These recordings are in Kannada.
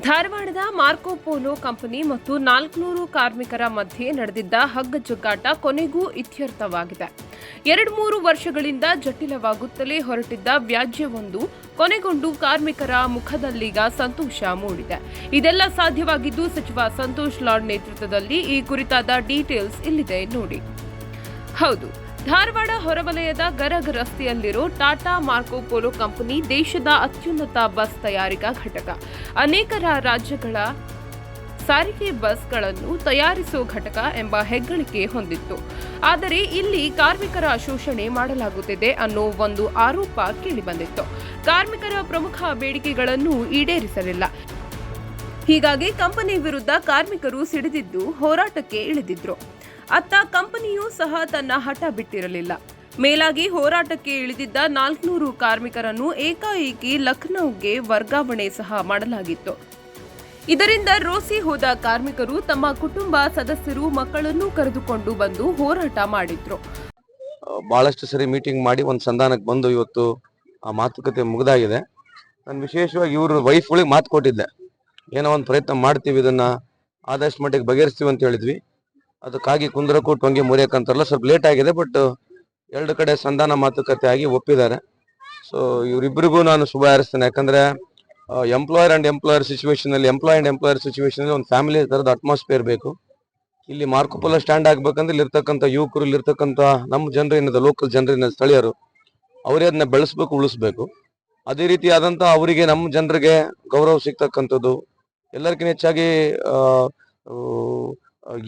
ಧಾರವಾಡದ ಮಾರ್ಕೊ ಪೋಲೋ ಕಂಪನಿ ಮತ್ತು 400 ಕಾರ್ಮಿಕರ ಮಧ್ಯೆ ನಡೆದಿದ್ದ ಹಗ್ಗಜಗ್ಗಾಟ ಕೊನೆಗೂ ಇತ್ಯರ್ಥವಾಗಿದೆ. 2-3 ವರ್ಷಗಳಿಂದ ಜಟಿಲವಾಗುತ್ತಲೇ ಹೊರಟಿದ್ದ ವ್ಯಾಜ್ಯವೊಂದು ಕೊನೆಗೊಂಡು ಕಾರ್ಮಿಕರ ಮುಖದಲ್ಲೀಗ ಸಂತೋಷ ಮೂಡಿದೆ. ಇದೆಲ್ಲ ಸಾಧ್ಯವಾಗಿದ್ದು ಸಚಿವ ಸಂತೋಷ್ ಲಾಡ್ ನೇತೃತ್ವದಲ್ಲಿ. ಈ ಕುರಿತಾದ ಡೀಟೇಲ್ಸ್ ಇಲ್ಲಿದೆ ನೋಡಿ. ಹೌದು, ಧಾರವಾಡ ಹೊರವಲಯದ ಗರಗ್ ರಸ್ತೆಯಲ್ಲಿರೋ ಟಾಟಾ ಮಾರ್ಕೊ ಪೋಲೋ ಕಂಪನಿ ದೇಶದ ಅತ್ಯುನ್ನತ ಬಸ್ ತಯಾರಿಕಾ ಘಟಕ. ಅನೇಕ ರಾಜ್ಯಗಳ ಸಾರಿಗೆ ಬಸ್ಗಳನ್ನು ತಯಾರಿಸುವ ಘಟಕ ಎಂಬ ಹೆಗ್ಗಳಿಕೆ ಹೊಂದಿತ್ತು. ಆದರೆ ಇಲ್ಲಿ ಕಾರ್ಮಿಕರ ಶೋಷಣೆ ಮಾಡಲಾಗುತ್ತಿದೆ ಅನ್ನೋ ಒಂದು ಆರೋಪ ಕೇಳಿಬಂದಿತ್ತು. ಕಾರ್ಮಿಕರ ಪ್ರಮುಖ ಬೇಡಿಕೆಗಳನ್ನು ಈಡೇರಿಸಲಿಲ್ಲ. ಹೀಗಾಗಿ ಕಂಪನಿ ವಿರುದ್ಧ ಕಾರ್ಮಿಕರು ಸಿಡಿದಿದ್ದು ಹೋರಾಟಕ್ಕೆ ಇಳಿದಿದ್ರು. ಅತ್ತ ಕಂಪನಿಯೂ ಸಹ ತನ್ನ ಹಠ ಬಿಟ್ಟಿರಲಿಲ್ಲ. ಮೇಲಾಗಿ ಹೋರಾಟಕ್ಕೆ ಇಳಿದಿದ್ದ 400 ಕಾರ್ಮಿಕರನ್ನು ಏಕಾಏಕಿ ಲಖನೌಗೆ ವರ್ಗಾವಣೆ ಸಹ ಮಾಡಲಾಗಿತ್ತು. ಇದರಿಂದ ರೋಸಿ ಹೋದ ಕಾರ್ಮಿಕರು ತಮ್ಮ ಕುಟುಂಬ ಸದಸ್ಯರು ಮಕ್ಕಳನ್ನು ಕರೆದುಕೊಂಡು ಬಂದು ಹೋರಾಟ ಮಾಡಿದ್ರು. ಬಹಳಷ್ಟು ಸರಿ ಮೀಟಿಂಗ್ ಮಾಡಿ ಒಂದು ಸಂಧಾನಕ್ಕೆ ಬಂದು ಇವತ್ತು ಆ ಮಾತುಕತೆ ಮುಗಿದಾಗಿದೆ. ನಾನು ವಿಶೇಷವಾಗಿ ಇವರು ವೈಫ್ಗಳಿಗೆ ಮಾತು ಕೊಟ್ಟಿದ್ದೆ, ಏನೋ ಒಂದು ಪ್ರಯತ್ನ ಮಾಡ್ತೀವಿ, ಇದನ್ನ ಆದಷ್ಟು ಮಟ್ಟಿಗೆ ಬಗೆಹರಿಸ್ತೀವಿ ಅಂತ ಹೇಳಿದ್ವಿ. ಅದಕ್ಕಾಗಿ ಕುಂದ್ರಕೂಟ್ ಹೊಂಗೆ ಮುರಿಯಕ್ಕಂತಾರಲ್ಲ, ಸ್ವಲ್ಪ ಲೇಟ್ ಆಗಿದೆ. ಬಟ್ ಎರಡು ಕಡೆ ಸಂಧಾನ ಮಾತುಕತೆ ಆಗಿ ಒಪ್ಪಿದ್ದಾರೆ. ಸೊ ಇವರಿಬ್ಬರಿಗೂ ನಾನು ಶುಭ ಹಾರೈಸ್ತೇನೆ. ಯಾಕಂದ್ರೆ ಎಂಪ್ಲಾಯರ್ ಅಂಡ್ ಎಂಪ್ಲಾಯರ್ ಸಿಚುವೇಶನ್ ಅಲ್ಲಿ, ಎಂಪ್ಲಾಯ್ ಅಂಡ್ ಎಂಪ್ಲಾಯರ್ ಸಿಚುವೇಶನ್ ಅಲ್ಲಿ ಒಂದು ಫ್ಯಾಮಿಲಿ ತರದ ಅಟ್ಮಾಸ್ಫಿಯರ್ ಬೇಕು. ಇಲ್ಲಿ ಮಾರ್ಕೊ ಪೋಲೋ ಸ್ಟ್ಯಾಂಡ್ ಆಗ್ಬೇಕಂದ್ರೆ ಇಲ್ಲಿರ್ತಕ್ಕಂಥ ಯುವಕರು, ಇಲ್ಲಿರ್ತಕ್ಕಂಥ ನಮ್ಮ ಜನರು ಏನಿದೆ, ಲೋಕಲ್ ಜನರಿನ ಸ್ಥಳೀಯರು, ಅವರೇ ಅದನ್ನ ಬೆಳೆಸ್ಬೇಕು, ಉಳಿಸ್ಬೇಕು. ಅದೇ ರೀತಿ ಆದಂತ ಅವರಿಗೆ, ನಮ್ಮ ಜನರಿಗೆ ಗೌರವ ಸಿಗ್ತಕ್ಕಂಥದ್ದು, ಎಲ್ಲರಿಗಿಂತ ಹೆಚ್ಚಾಗಿ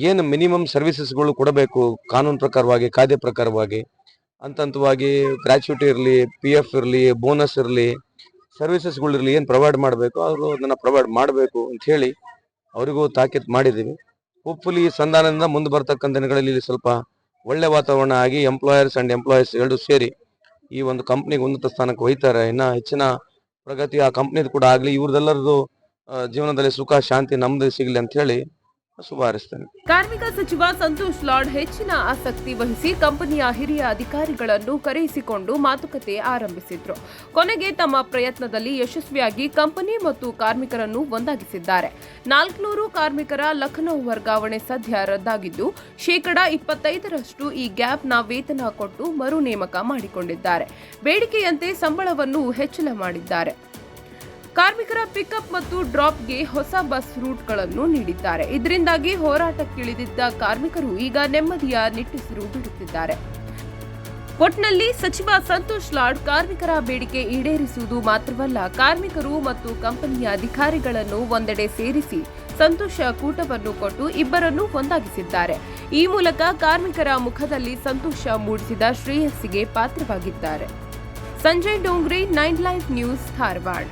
ಏನು ಮಿನಿಮಮ್ ಸರ್ವಿಸಸ್ಗಳು ಕೊಡಬೇಕು ಕಾನೂನು ಪ್ರಕಾರವಾಗಿ, ಕಾಯ್ದೆ ಪ್ರಕಾರವಾಗಿ, ಹಂತವಾಗಿ ಗ್ರಾಚ್ಯುಟಿ ಇರಲಿ, PF ಇರಲಿ, ಬೋನಸ್ ಇರಲಿ, ಸರ್ವಿಸಸ್ಗಳಿರಲಿ, ಏನು ಪ್ರೊವೈಡ್ ಮಾಡಬೇಕು ಅವರು ಅದನ್ನು ಪ್ರೊವೈಡ್ ಮಾಡಬೇಕು ಅಂತ ಹೇಳಿ ಅವರಿಗೂ ತಾಕೀತು ಮಾಡಿದ್ದೀವಿ. ಹೋಪ್ಫುಲಿ ಈ ಸಂಧಾನದಿಂದ ಮುಂದೆ ಬರ್ತಕ್ಕಂಥ ದಿನಗಳಲ್ಲಿ ಇಲ್ಲಿ ಸ್ವಲ್ಪ ಒಳ್ಳೆ ವಾತಾವರಣ ಆಗಿ ಎಂಪ್ಲಾಯರ್ಸ್ ಅಂಡ್ ಎಂಪ್ಲಾಯೀಸ್ ಎರಡು ಸೇರಿ ಈ ಒಂದು ಕಂಪ್ನಿಗೆ ಉನ್ನತ ಸ್ಥಾನಕ್ಕೆ ಒಯ್ತಾರೆ. ಇನ್ನ ಹೆಚ್ಚಿನ ಪ್ರಗತಿ ಆ ಕಂಪ್ನಿದು ಕೂಡ ಆಗಲಿ, ಇವ್ರದೆಲ್ಲರದು ಜೀವನದಲ್ಲಿ ಸುಖ ಶಾಂತಿ ನಮ್ದು ಸಿಗಲಿ ಅಂತ ಹೇಳಿ ಶುಭ ಹಾರೈಸ್ತೇನೆ. ಕಾರ್ಮಿಕ ಸಚಿವ ಸಂತೋಷ್ ಲಾಡ್ ಹೆಚ್ಚಿನ ಆಸಕ್ತಿ ವಹಿಸಿ ಕಂಪನಿಯ ಹಿರಿಯ ಅಧಿಕಾರಿಗಳನ್ನು ಕರೆಯಿಸಿಕೊಂಡು ಮಾತುಕತೆ ಆರಂಭಿಸಿದ್ರು. ಕೊನೆಗೆ ತಮ್ಮ ಪ್ರಯತ್ನದಲ್ಲಿ ಯಶಸ್ವಿಯಾಗಿ ಕಂಪನಿ ಮತ್ತು ಕಾರ್ಮಿಕರನ್ನು ಒಂದಾಗಿಸಿದ್ದಾರೆ. 400 ಕಾರ್ಮಿಕರ ಲಖನೌ ವರ್ಗಾವಣೆ ಸದ್ಯ ರದ್ದಾಗಿದ್ದು, 25% ಈ ಗ್ಯಾಪ್ನ ವೇತನ ಕೊಟ್ಟು ಮರು ನೇಮಕ ಮಾಡಿಕೊಂಡಿದ್ದಾರೆ. ಬೇಡಿಕೆಯಂತೆ ಸಂಬಳವನ್ನು ಹೆಚ್ಚಳ ಮಾಡಿದ್ದಾರೆ. ಕಾರ್ಮಿಕರ ಪಿಕಪ್ ಮತ್ತು ಡ್ರಾಪ್ಗೆ ಹೊಸ ಬಸ್ ರೂಟ್ಗಳನ್ನು ನೀಡಿದ್ದಾರೆ. ಇದರಿಂದಾಗಿ ಹೋರಾಟಕ್ಕಿಳಿದಿದ್ದ ಕಾರ್ಮಿಕರು ಈಗ ನೆಮ್ಮದಿಯ ನಿಟ್ಟುಸಿರು ಬಿಡುತ್ತಿದ್ದಾರೆ. ಒಟ್ನಲ್ಲಿ ಸಚಿವ ಸಂತೋಷ್ ಲಾಡ್ ಕಾರ್ಮಿಕರ ಬೇಡಿಕೆ ಈಡೇರಿಸುವುದು ಮಾತ್ರವಲ್ಲ, ಕಾರ್ಮಿಕರು ಮತ್ತು ಕಂಪನಿಯ ಅಧಿಕಾರಿಗಳನ್ನು ಒಂದೆಡೆ ಸೇರಿಸಿ ಸಂತೋಷ ಕೂಟವನ್ನು ಕೊಟ್ಟು ಇಬ್ಬರನ್ನು ಒಂದಾಗಿಸಿದ್ದಾರೆ. ಈ ಮೂಲಕ ಕಾರ್ಮಿಕರ ಮುಖದಲ್ಲಿ ಸಂತೋಷ ಮೂಡಿಸಿದ ಶ್ರೇಯಸ್ಸಿಗೆ ಪಾತ್ರವಾಗಿದ್ದಾರೆ. Sanjay Dongre, 9 live news, Dharwad.